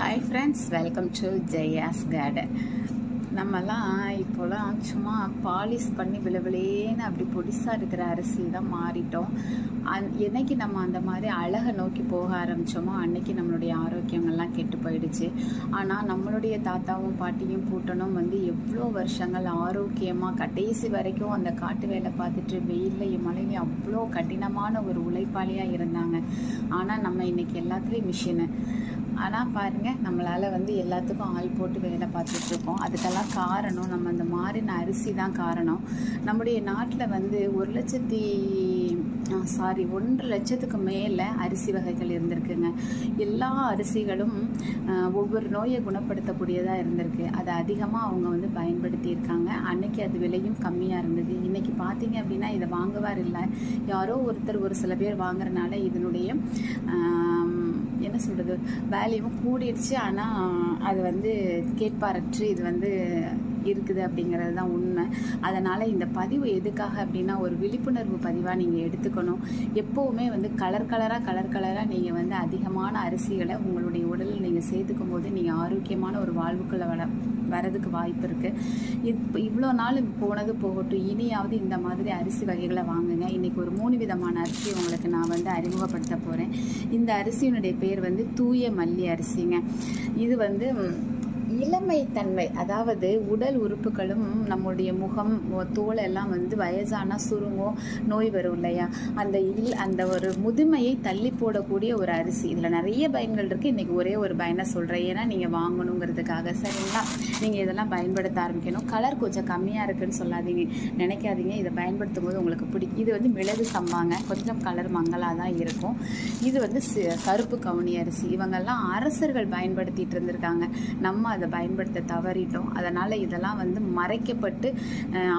Hi friends, welcome to Jaya's garden. நம்மலாம் இப்போலாம் சும்மா பாலிஷ் பண்ணி விளவிலேன்னு அப்படி பொடிசாக இருக்கிற அரிசி தான் மாறிட்டோம். என்னைக்கு நம்ம அந்த மாதிரி அழகை நோக்கி போக ஆரம்பித்தோமோ அன்னைக்கு நம்மளுடைய ஆரோக்கியங்கள்லாம் கெட்டு போயிடுச்சு. ஆனால் நம்மளுடைய தாத்தாவும் பாட்டியும் பூட்டனும் எவ்வளோ வருஷங்கள் ஆரோக்கியமாக கடைசி வரைக்கும் அந்த காட்டு வேலை பார்த்துட்டு வெயிலையும் மழையிலையும் அவ்வளோ கடினமான ஒரு உழைப்பாளியாக இருந்தாங்க. ஆனால் நம்ம இன்றைக்கி எல்லாத்துலேயும் மிஷினு. ஆனால் பாருங்கள், நம்மளால் எல்லாத்துக்கும் ஆள் போட்டு வேலை பார்த்துட்ருக்கோம். அதுக்கெல்லாம் காரணம் நம்ம அந்த மாறின அரிசி தான் காரணம். நம்முடைய நாட்டில் 1.5 லட்சத்துக்கு மேலே அரிசி வகைகள் இருந்திருக்குங்க. எல்லா அரிசிகளும் ஒவ்வொரு நோயை குணப்படுத்தக்கூடியதாக இருந்திருக்கு. அதை அதிகமாக அவங்க பயன்படுத்தியிருக்காங்க. அன்னைக்கு அது விலையும் கம்மியாக இருந்தது. இன்றைக்கி பார்த்தீங்க அப்படின்னா இதை வாங்குவார் இல்லை, யாரோ ஒரு சில பேர் வாங்குறதுனால இதனுடைய என்ன சொல்கிறது வேல்யூவும் கூடிடுச்சு. ஆனால் அது கேட்பாரற்று இது இருக்குது அப்படிங்கிறது தான் உண்மை. அதனால் இந்த பதிவு எதுக்காக அப்படின்னா ஒரு விழிப்புணர்வு பதிவாக நீங்கள் எடுத்துக்கணும். எப்போவுமே கலர் கலராக நீங்கள் அதிகமான அரிசிகளை உங்களுடைய உடலில் நீங்கள் சேர்த்துக்கும் போது நீங்கள் ஆரோக்கியமான ஒரு வாழ்வுக்குள்ளே வரதுக்கு வாய்ப்பு இருக்குது. இவ்வளோ நாள் போனது போகட்டும், இனியாவது இந்த மாதிரி அரிசி வகைகளை வாங்குங்க. இன்றைக்கி ஒரு 3 விதமான அரிசி உங்களுக்கு நான் அறிமுகப்படுத்த போகிறேன். இந்த அரிசியினுடைய பேர் தூய மல்லி அரிசிங்க. இது இளமைத்தன்மை, அதாவது உடல் உறுப்புகளும் நம்முடைய முகம் தோல் எல்லாம் வயசான சுருங்கும், நோய் வரும் இல்லையா, அந்த ஒரு முதுமையை தள்ளி போடக்கூடிய ஒரு அரிசி. இதில் நிறைய பயன்கள் இருக்குது. இன்றைக்கி ஒரே ஒரு பயனை சொல்கிறேன், ஏன்னா நீங்கள் வாங்கணுங்கிறதுக்காக. சரிங்களா, நீங்கள் இதெல்லாம் பயன்படுத்த ஆரம்பிக்கணும். கலர் கொஞ்சம் கம்மியாக இருக்குதுன்னு சொல்லாதீங்க, நினைக்காதீங்க. இதை பயன்படுத்தும் போது உங்களுக்கு பிடிக்கும். இது மிளகு சம்பாங்க, கொஞ்சம் கலர் மங்கலாக தான் இருக்கும். இது கருப்பு கவுனி அரிசி. இவங்கெல்லாம் அரசர்கள் பயன்படுத்திகிட்டு இருந்திருக்காங்க. நம்ம அதை பயன்படுத்த தவறிட்டோம். அதனால் இதெல்லாம் மறைக்கப்பட்டு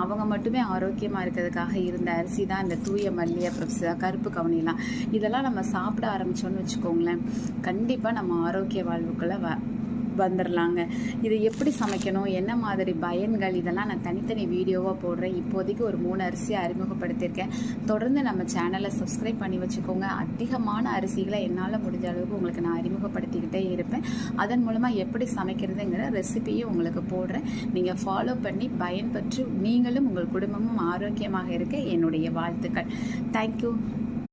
அவங்க மட்டுமே ஆரோக்கியமாக இருக்கிறதுக்காக இருந்த அரிசி தான் இந்த தூய மல்லி, அப்புறம் கருப்பு கவுனிலாம். இதெல்லாம் நம்ம சாப்பிட ஆரம்பித்தோன்னு வச்சுக்கோங்களேன், கண்டிப்பாக நம்ம ஆரோக்கிய வாழ்வுக்குள்ளே வந்துடலாங்க. இதை எப்படி சமைக்கணும், என்ன மாதிரி பயன்கள், இதெல்லாம் நான் தனித்தனி வீடியோவாக போடுறேன். இப்போதைக்கு ஒரு 3 அரிசியை அறிமுகப்படுத்தியிருக்கேன். தொடர்ந்து நம்ம சேனலை சப்ஸ்கிரைப் பண்ணி வச்சுக்கோங்க. அதிகமான அரிசிகளை என்னால் முடிஞ்ச அளவுக்கு உங்களுக்கு நான் அறிமுகப்படுத்திக்கிட்டே இருப்பேன். அதன் மூலமாக எப்படி சமைக்கிறதுங்கிற ரெசிபியும் உங்களுக்கு போடுறேன். நீங்கள் ஃபாலோ பண்ணி பயன்பெற்று நீங்களும் உங்கள் குடும்பமும் ஆரோக்கியமாக இருக்க என்னுடைய வாழ்த்துக்கள். தேங்க்யூ.